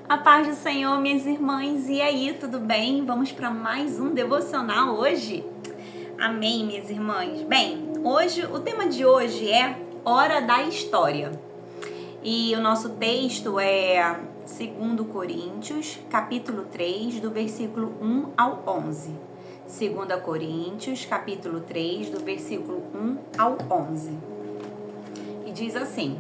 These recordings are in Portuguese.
A paz do Senhor, minhas irmãs. E aí, tudo bem? Vamos para mais um devocional hoje? Amém, minhas irmãs. Bem, o tema de hoje é Hora da História. E o nosso texto é 2 Coríntios, capítulo 3, do versículo 1 ao 11. 2 Coríntios, capítulo 3, do versículo 1 ao 11. E diz assim: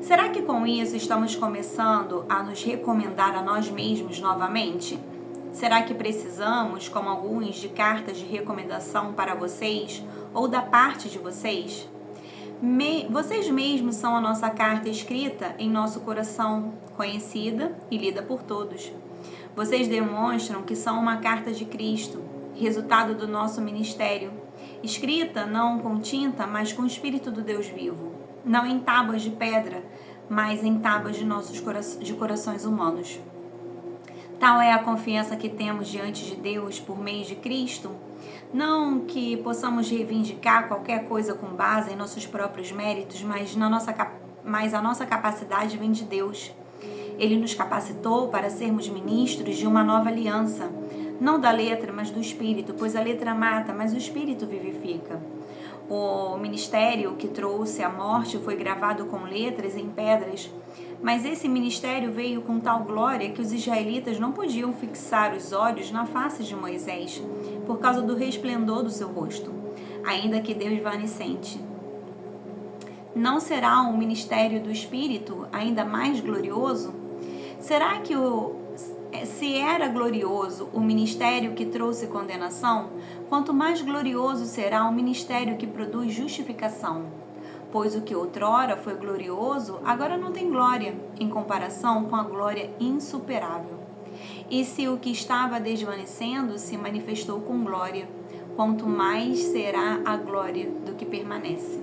será que com isso estamos começando a nos recomendar a nós mesmos novamente? Será que precisamos, como alguns, de cartas de recomendação para vocês ou da parte de vocês? Vocês mesmos são a nossa carta escrita em nosso coração, conhecida e lida por todos. Vocês demonstram que são uma carta de Cristo, resultado do nosso ministério, escrita não com tinta, mas com o Espírito do Deus vivo, não em tábuas de pedra, mas em tábuas de corações humanos. Tal é a confiança que temos diante de Deus por meio de Cristo. Não que possamos reivindicar qualquer coisa com base em nossos próprios méritos, mas a nossa capacidade vem de Deus. Ele nos capacitou para sermos ministros de uma nova aliança, não da letra, mas do Espírito, pois a letra mata, mas o Espírito vivifica. O ministério que trouxe a morte foi gravado com letras em pedras, mas esse ministério veio com tal glória que os israelitas não podiam fixar os olhos na face de Moisés, por causa do resplendor do seu rosto, ainda que desvanecente. Não será um ministério do Espírito ainda mais glorioso? Será que se era glorioso o ministério que trouxe condenação, quanto mais glorioso será o ministério que produz justificação. Pois o que outrora foi glorioso, agora não tem glória, em comparação com a glória insuperável. E se o que estava desvanecendo se manifestou com glória, quanto mais será a glória do que permanece.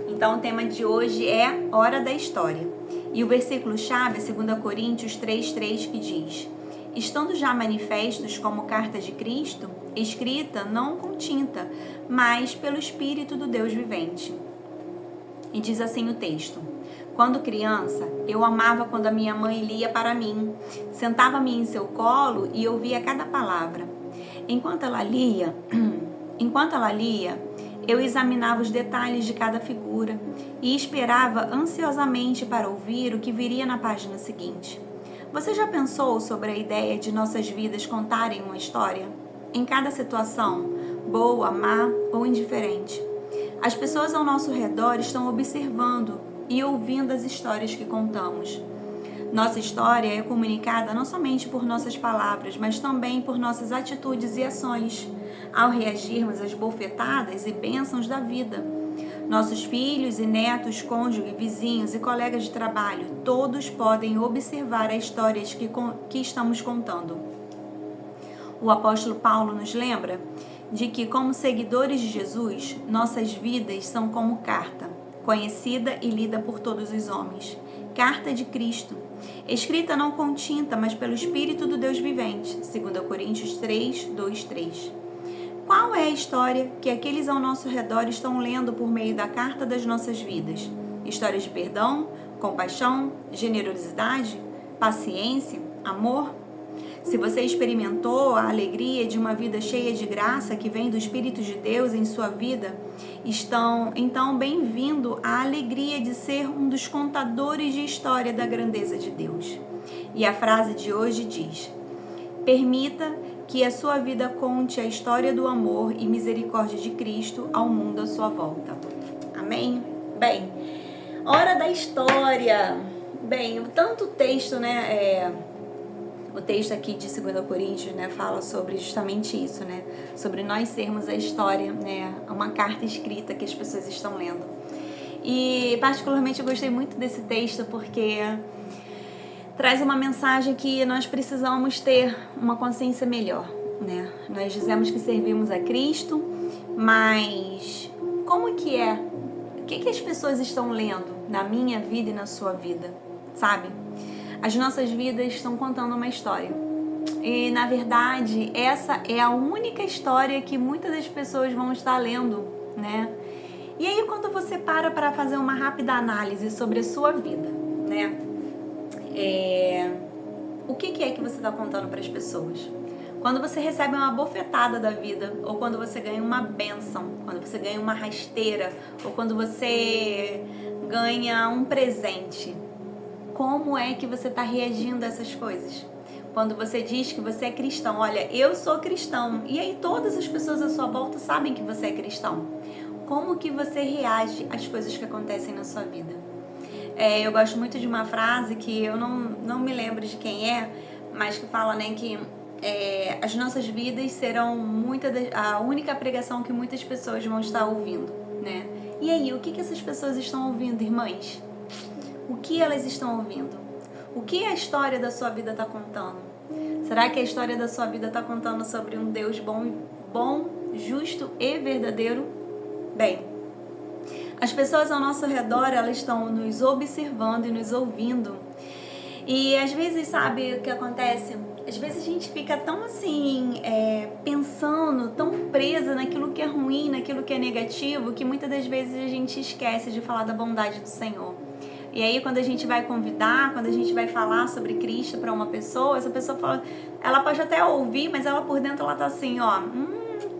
Então o tema de hoje é Hora da História. E o versículo-chave é 2 Coríntios 3:3, que diz: estando já manifestos como carta de Cristo, escrita não com tinta, mas pelo Espírito do Deus vivente. E diz assim o texto: quando criança, eu amava quando a minha mãe lia para mim. Sentava-me em seu colo e ouvia cada palavra. Enquanto ela lia, eu examinava os detalhes de cada figura e esperava ansiosamente para ouvir o que viria na página seguinte. Você já pensou sobre a ideia de nossas vidas contarem uma história? Em cada situação, boa, má ou indiferente. As pessoas ao nosso redor estão observando e ouvindo as histórias que contamos. Nossa história é comunicada não somente por nossas palavras, mas também por nossas atitudes e ações, ao reagirmos às bofetadas e bênçãos da vida. Nossos filhos e netos, cônjuges, vizinhos e colegas de trabalho, todos podem observar as histórias que estamos contando. O apóstolo Paulo nos lembra de que, como seguidores de Jesus, nossas vidas são como carta, conhecida e lida por todos os homens. Carta de Cristo, escrita não com tinta, mas pelo Espírito do Deus vivente. 2 Coríntios 3:2-3. Qual é a história que aqueles ao nosso redor estão lendo por meio da carta das nossas vidas? Histórias de perdão, compaixão, generosidade, paciência, amor? Se você experimentou a alegria de uma vida cheia de graça que vem do Espírito de Deus em sua vida, então bem-vindo à alegria de ser um dos contadores de história da grandeza de Deus. E a frase de hoje diz: permita que a sua vida conte a história do amor e misericórdia de Cristo ao mundo à sua volta. Amém? Bem, hora da história. Bem, tanto texto, o texto aqui de 2 Coríntios, fala sobre justamente isso, sobre nós sermos a história, uma carta escrita que as pessoas estão lendo. E particularmente eu gostei muito desse texto porque traz uma mensagem que nós precisamos ter uma consciência melhor, Nós dizemos que servimos a Cristo, mas como que é? O que as pessoas estão lendo na minha vida e na sua vida, sabe? As nossas vidas estão contando uma história. E, na verdade, essa é a única história que muitas das pessoas vão estar lendo, E aí, quando você para fazer uma rápida análise sobre a sua vida, O que é que você está contando para as pessoas? Quando você recebe uma bofetada da vida, ou quando você ganha uma bênção, quando você ganha uma rasteira, ou quando você ganha um presente, como é que você está reagindo a essas coisas? Quando você diz que você é cristão, olha, eu sou cristão, e aí todas as pessoas à sua volta sabem que você é cristão. Como que você reage às coisas que acontecem na sua vida? Eu gosto muito de uma frase que eu não me lembro de quem é, mas que fala, né, que as nossas vidas serão a única pregação que muitas pessoas vão estar ouvindo, né? E aí, o que essas pessoas estão ouvindo, irmãs? O que elas estão ouvindo? O que a história da sua vida está contando? Será que a história da sua vida está contando sobre um Deus bom, justo e verdadeiro? Bem, as pessoas ao nosso redor, elas estão nos observando e nos ouvindo. E às vezes, sabe o que acontece? Às vezes a gente fica tão assim, pensando, tão presa naquilo que é ruim, naquilo que é negativo, que muitas das vezes a gente esquece de falar da bondade do Senhor. E aí quando a gente vai convidar, quando a gente vai falar sobre Cristo para uma pessoa, essa pessoa fala, ela pode até ouvir, mas ela por dentro ela tá assim, ó,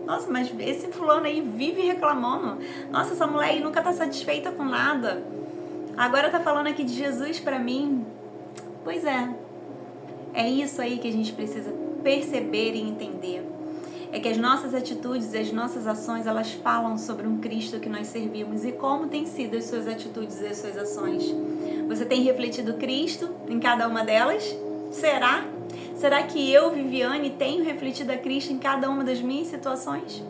nossa, mas esse fulano aí vive reclamando. Nossa, essa mulher aí nunca tá satisfeita com nada. Agora tá falando aqui de Jesus para mim. Pois é isso aí que a gente precisa perceber e entender. É que as nossas atitudes e as nossas ações, elas falam sobre um Cristo que nós servimos. E como têm sido as suas atitudes e as suas ações? Você tem refletido Cristo em cada uma delas? Será? Será que eu, Viviane, tenho refletido a Cristo em cada uma das minhas situações?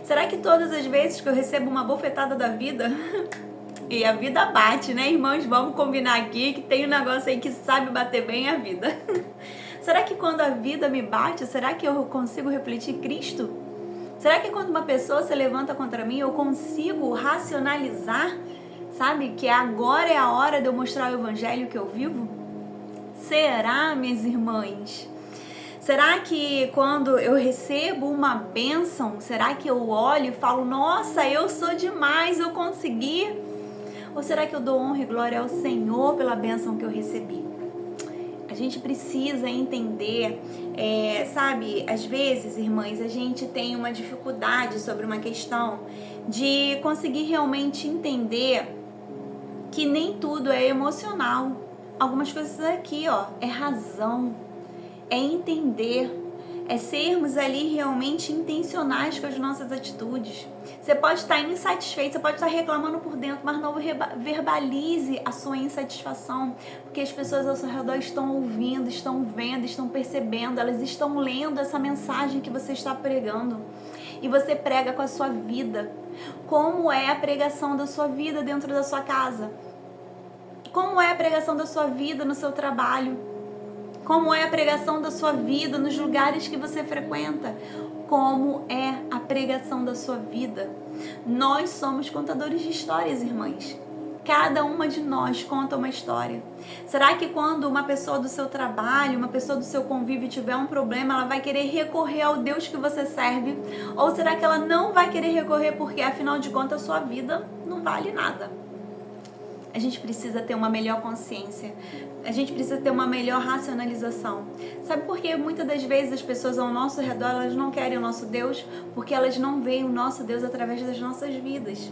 Será que todas as vezes que eu recebo uma bofetada da vida... E a vida bate, né, irmãos? Vamos combinar aqui que tem um negócio aí que sabe bater bem a vida. Será que quando a vida me bate, será que eu consigo refletir Cristo? Será que quando uma pessoa se levanta contra mim, eu consigo racionalizar, sabe? Que agora é a hora de eu mostrar o evangelho que eu vivo? Será, minhas irmãs? Será que quando eu recebo uma bênção, será que eu olho e falo, nossa, eu sou demais, eu consegui? Ou será que eu dou honra e glória ao Senhor pela bênção que eu recebi? A gente precisa entender, sabe, às vezes, irmãs, a gente tem uma dificuldade sobre uma questão de conseguir realmente entender que nem tudo é emocional. Algumas coisas aqui, ó, é razão, é entender, é sermos ali realmente intencionais com as nossas atitudes. Você pode estar insatisfeito, você pode estar reclamando por dentro, mas não verbalize a sua insatisfação, porque as pessoas ao seu redor estão ouvindo, estão vendo, estão percebendo, elas estão lendo essa mensagem que você está pregando. E você prega com a sua vida. Como é a pregação da sua vida dentro da sua casa? Como é a pregação da sua vida no seu trabalho? Como é a pregação da sua vida nos lugares que você frequenta? Como é a pregação da sua vida? Nós somos contadores de histórias, irmãs. Cada uma de nós conta uma história. Será que quando uma pessoa do seu trabalho, uma pessoa do seu convívio tiver um problema, ela vai querer recorrer ao Deus que você serve? Ou será que ela não vai querer recorrer porque, afinal de contas, a sua vida não vale nada? A gente precisa ter uma melhor consciência. A gente precisa ter uma melhor racionalização. Sabe por que muitas das vezes as pessoas ao nosso redor, elas não querem o nosso Deus? Porque elas não veem o nosso Deus através das nossas vidas.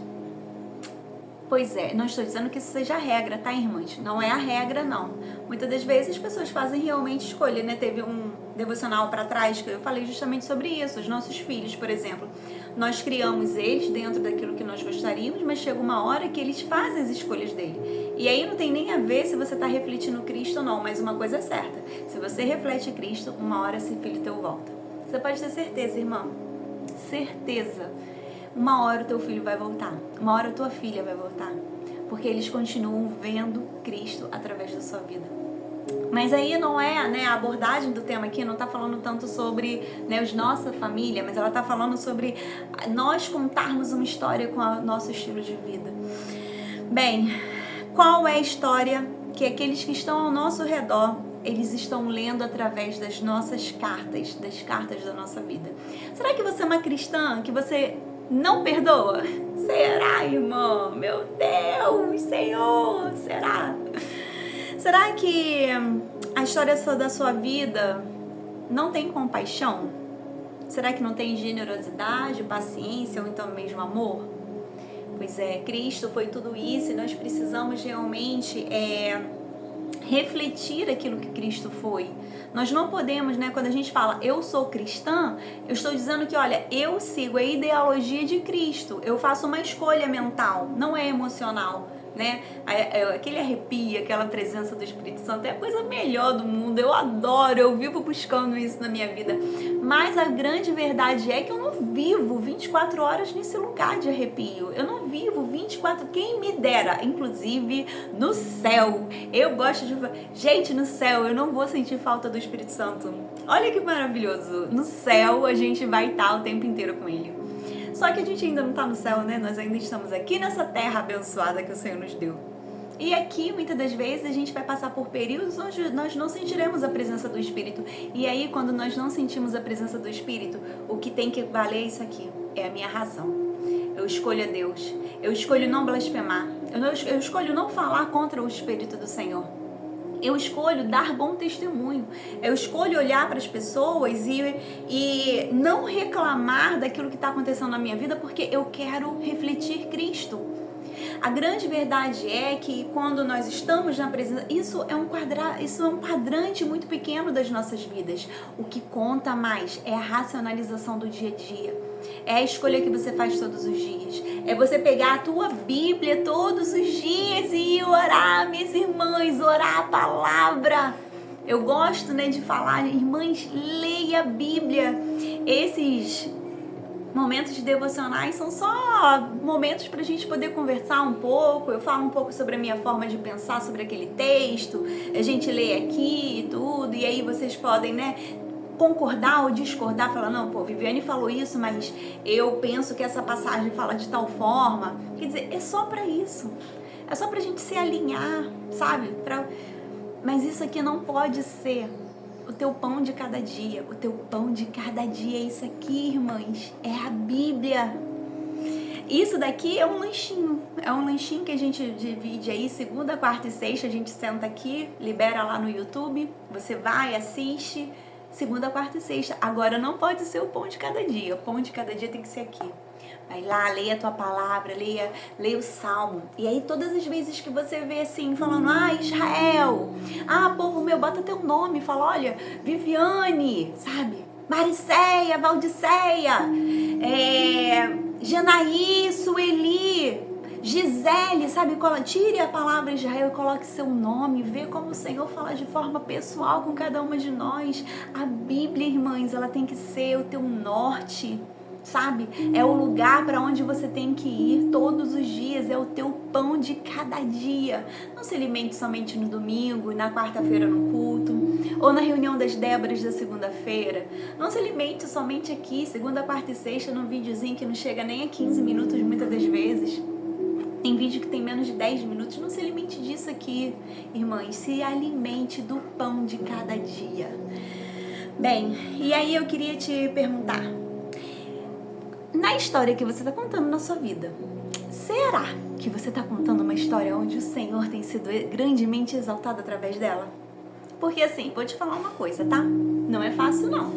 Pois é, não estou dizendo que isso seja a regra, tá, irmãs? Não é a regra, não. Muitas das vezes as pessoas fazem realmente escolha, né? Teve um devocional para trás que eu falei justamente sobre isso. Os nossos filhos, por exemplo. Nós criamos eles dentro daquilo que nós gostaríamos, mas chega uma hora que eles fazem as escolhas dele. E aí não tem nem a ver se você está refletindo Cristo ou não, mas uma coisa é certa. Se você reflete Cristo, uma hora esse filho teu volta. Você pode ter certeza, irmão. Certeza. Uma hora o teu filho vai voltar. Uma hora a tua filha vai voltar. Porque eles continuam vendo Cristo através da sua vida. Mas aí não é, né, a abordagem do tema aqui não está falando tanto sobre, né, os nossa família, mas ela está falando sobre nós contarmos uma história com o nosso estilo de vida. Bem, qual é a história que aqueles que estão ao nosso redor, eles estão lendo através das nossas cartas, das cartas da nossa vida? Será que você é uma cristã que você não perdoa? Será, irmão? Meu Deus, Senhor, será? Será que a história da sua vida não tem compaixão? Será que não tem generosidade, paciência ou então mesmo amor? Pois é, Cristo foi tudo isso e nós precisamos realmente refletir aquilo que Cristo foi. Nós não podemos, quando a gente fala eu sou cristã, eu estou dizendo que, olha, eu sigo a ideologia de Cristo, eu faço uma escolha mental, não é emocional, aquele arrepio, aquela presença do Espírito Santo é a coisa melhor do mundo, eu adoro, eu vivo buscando isso na minha vida, mas a grande verdade é que eu não vivo 24 horas nesse lugar de arrepio, eu não vivo 24, quem me dera, inclusive no céu, eu gosto de, gente, no céu eu não vou sentir falta do Espírito Santo, olha que maravilhoso, no céu a gente vai estar o tempo inteiro com ele. Só que a gente ainda não está no céu, Nós ainda estamos aqui nessa terra abençoada que o Senhor nos deu. E aqui, muitas das vezes, a gente vai passar por períodos onde nós não sentiremos a presença do Espírito. E aí, quando nós não sentimos a presença do Espírito, o que tem que valer é isso aqui. É a minha razão. Eu escolho a Deus. Eu escolho não blasfemar. Eu escolho não falar contra o Espírito do Senhor. Eu escolho dar bom testemunho. Eu escolho olhar para as pessoas e não reclamar daquilo que está acontecendo na minha vida, porque eu quero refletir Cristo. A grande verdade é que quando nós estamos na presença, isso é um quadrante muito pequeno das nossas vidas. O que conta mais é a racionalização do dia a dia. É a escolha que você faz todos os dias. É você pegar a tua Bíblia todos os dias e orar, minhas irmãs, orar a palavra. Eu gosto, de falar, irmãs, leia a Bíblia. Esses momentos devocionais são só momentos para a gente poder conversar um pouco. Eu falo um pouco sobre a minha forma de pensar sobre aquele texto. A gente lê aqui e tudo. E aí vocês podem, concordar ou discordar, falar, não, Viviane falou isso, mas eu penso que essa passagem fala de tal forma. Quer dizer, é só para isso. É só pra gente se alinhar, sabe? Mas isso aqui não pode ser o teu pão de cada dia. O teu pão de cada dia é isso aqui, irmãs. É a Bíblia. Isso daqui é um lanchinho. É um lanchinho que a gente divide aí, segunda, quarta e sexta. A gente senta aqui, libera lá no YouTube. Você vai, assiste. Segunda, quarta e sexta. Agora não pode ser o pão de cada dia. O pão de cada dia tem que ser aqui. Vai lá, leia a tua palavra, leia o Salmo. E aí todas as vezes que você vê assim, falando, Israel, povo meu, bota teu nome. Fala, olha, Viviane, sabe? Mariceia, Valdiceia, Janaí, Sueli, Gisele, sabe? Tire a palavra Israel e coloque seu nome. Vê como o Senhor fala de forma pessoal com cada uma de nós. A Bíblia, irmãs, ela tem que ser o teu norte, sabe? É o lugar para onde você tem que ir todos os dias. É o teu pão de cada dia. Não se alimente somente no domingo e na quarta-feira no culto, ou na reunião das Déboras da segunda-feira. Não se alimente somente aqui, segunda, quarta e sexta, num videozinho que não chega nem a 15 minutos muitas das vezes. Tem vídeo que tem menos de 10 minutos. Não se alimente disso aqui, irmãs. Se alimente do pão de cada dia. Bem, e aí eu queria te perguntar. Na história que você está contando na sua vida, será que você está contando uma história onde o Senhor tem sido grandemente exaltado através dela? Porque assim, vou te falar uma coisa, tá? Não é fácil, não.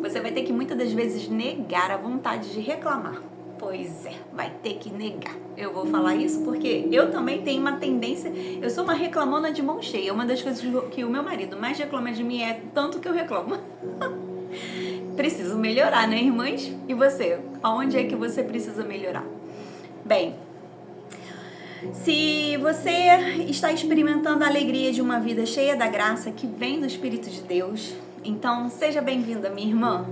Você vai ter que muitas das vezes negar a vontade de reclamar. Pois é, vai ter que negar. Eu vou falar isso porque eu também tenho uma tendência, eu sou uma reclamona de mão cheia. Uma das coisas que o meu marido mais reclama de mim é tanto que eu reclamo. Preciso melhorar, né, irmãs? E você? Aonde é que você precisa melhorar? Bem, se você está experimentando a alegria de uma vida cheia da graça que vem do Espírito de Deus, então seja bem-vinda, minha irmã.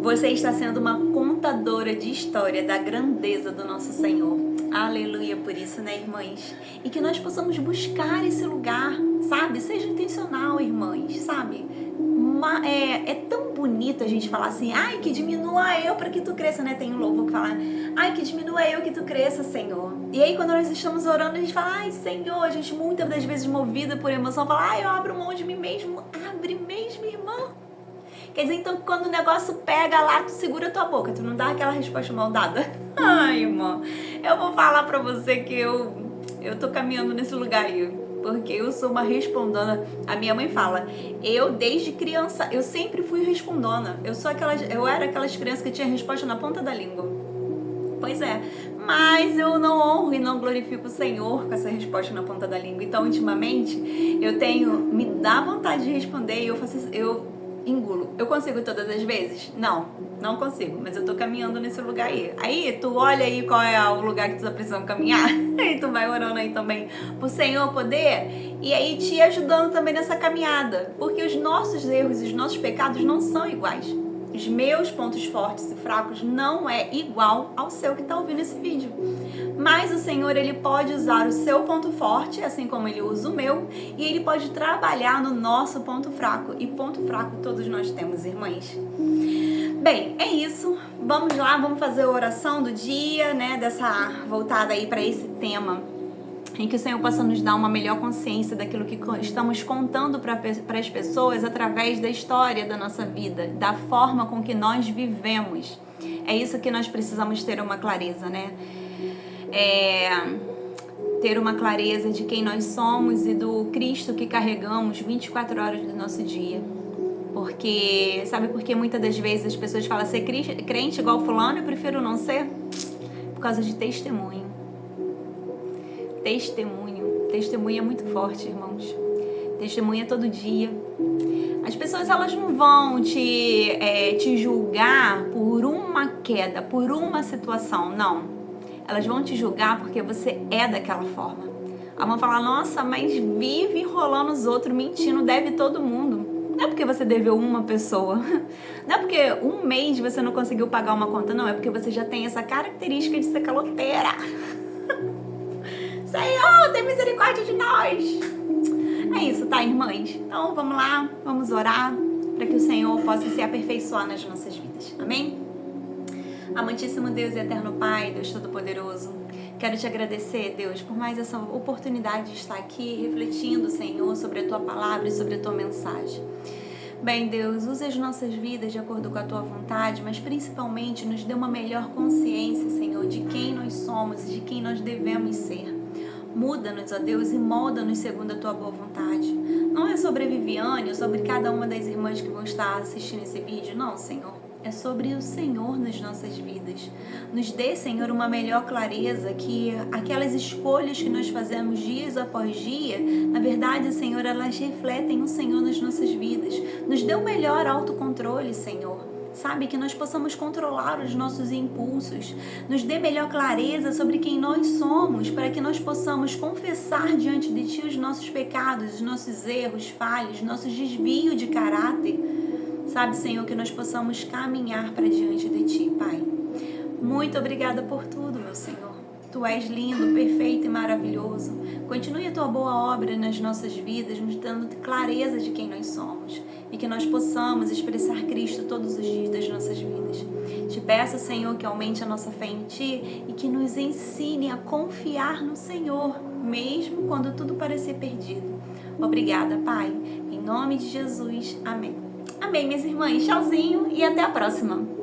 Você está sendo uma contadora de história da grandeza do nosso Senhor. Aleluia por isso, né, irmãs? E que nós possamos buscar esse lugar, sabe? Seja intencional, irmãs, sabe? É tão bonito a gente falar assim, que diminua eu para que tu cresça, né? Tem um louvor que fala, que diminua eu que tu cresça, Senhor. E aí quando nós estamos orando, a gente fala, Senhor, a gente muitas das vezes movida por emoção, fala, eu abro mão de mim mesmo. Abre mesmo, irmã. Quer dizer, então, quando o negócio pega lá, tu segura tua boca, tu não dá aquela resposta mal dada. Irmã, eu vou falar pra você que eu tô caminhando nesse lugar aí. porque eu sou uma respondona. A minha mãe fala, eu desde criança, eu sempre fui respondona. Eu era aquelas crianças que tinha resposta na ponta da língua. Pois é, mas eu não honro e não glorifico o Senhor com essa resposta na ponta da língua. Então, ultimamente, me dá vontade de responder e eu engulo. Eu consigo todas as vezes? Não consigo, mas eu tô caminhando nesse lugar aí. Aí, tu olha aí qual é o lugar que tu tá precisando caminhar e tu vai orando aí também pro Senhor poder e aí te ajudando também nessa caminhada. Porque os nossos erros e os nossos pecados não são iguais. Os meus pontos fortes e fracos não é igual ao seu que tá ouvindo esse vídeo. Mas o Senhor, Ele pode usar o seu ponto forte, assim como Ele usa o meu, e Ele pode trabalhar no nosso ponto fraco. E ponto fraco todos nós temos, irmãs. Bem, é isso. Vamos lá, vamos fazer a oração do dia, né? Dessa voltada aí para esse tema. Em que o Senhor possa nos dar uma melhor consciência daquilo que estamos contando para as pessoas através da história da nossa vida, da forma com que nós vivemos. É isso que nós precisamos ter uma clareza, né? Ter uma clareza de quem nós somos e do Cristo que carregamos 24 horas do nosso dia. Porque, sabe por que muitas das vezes as pessoas falam ser crente igual fulano, eu prefiro não ser? Por causa de testemunho. Testemunho é muito forte, irmãos. Testemunha todo dia. As pessoas, elas não vão te julgar por uma queda, por uma situação, não. Elas vão te julgar porque você é daquela forma. Elas vão falar, nossa, mas vive enrolando os outros, mentindo, deve todo mundo. Não é porque você deveu uma pessoa. Não é porque um mês você não conseguiu pagar uma conta, não. É porque você já tem essa característica de ser caloteira. Senhor, tem misericórdia de nós. É isso, tá, irmãs? Então, vamos lá, vamos orar para que o Senhor possa se aperfeiçoar nas nossas vidas. Amém? Amantíssimo Deus e eterno Pai, Deus Todo-Poderoso, quero te agradecer, Deus, por mais essa oportunidade de estar aqui refletindo, Senhor, sobre a Tua palavra e sobre a Tua mensagem. Bem, Deus, use as nossas vidas de acordo com a Tua vontade, mas principalmente nos dê uma melhor consciência, Senhor, de quem nós somos e de quem nós devemos ser. Muda-nos, ó Deus, e molda-nos segundo a Tua boa vontade. Não é sobre a Viviane ou sobre cada uma das irmãs que vão estar assistindo esse vídeo, não, Senhor. É sobre o Senhor nas nossas vidas. Nos dê, Senhor, uma melhor clareza que aquelas escolhas que nós fazemos dias após dia, na verdade, Senhor, elas refletem o Senhor nas nossas vidas. Nos dê um melhor autocontrole, Senhor. Sabe, que nós possamos controlar os nossos impulsos. Nos dê melhor clareza sobre quem nós somos, para que nós possamos confessar diante de Ti os nossos pecados, os nossos erros, falhas, nossos desvios de caráter. Sabe, Senhor, que nós possamos caminhar para diante de Ti, Pai. Muito obrigada por tudo, meu Senhor. Tu és lindo, perfeito e maravilhoso. Continue a Tua boa obra nas nossas vidas, nos dando clareza de quem nós somos. E que nós possamos expressar Cristo todos os dias das nossas vidas. Te peço, Senhor, que aumente a nossa fé em Ti e que nos ensine a confiar no Senhor, mesmo quando tudo parecer perdido. Obrigada, Pai. Em nome de Jesus. Amém. Amém, minhas irmãs. Tchauzinho e até a próxima.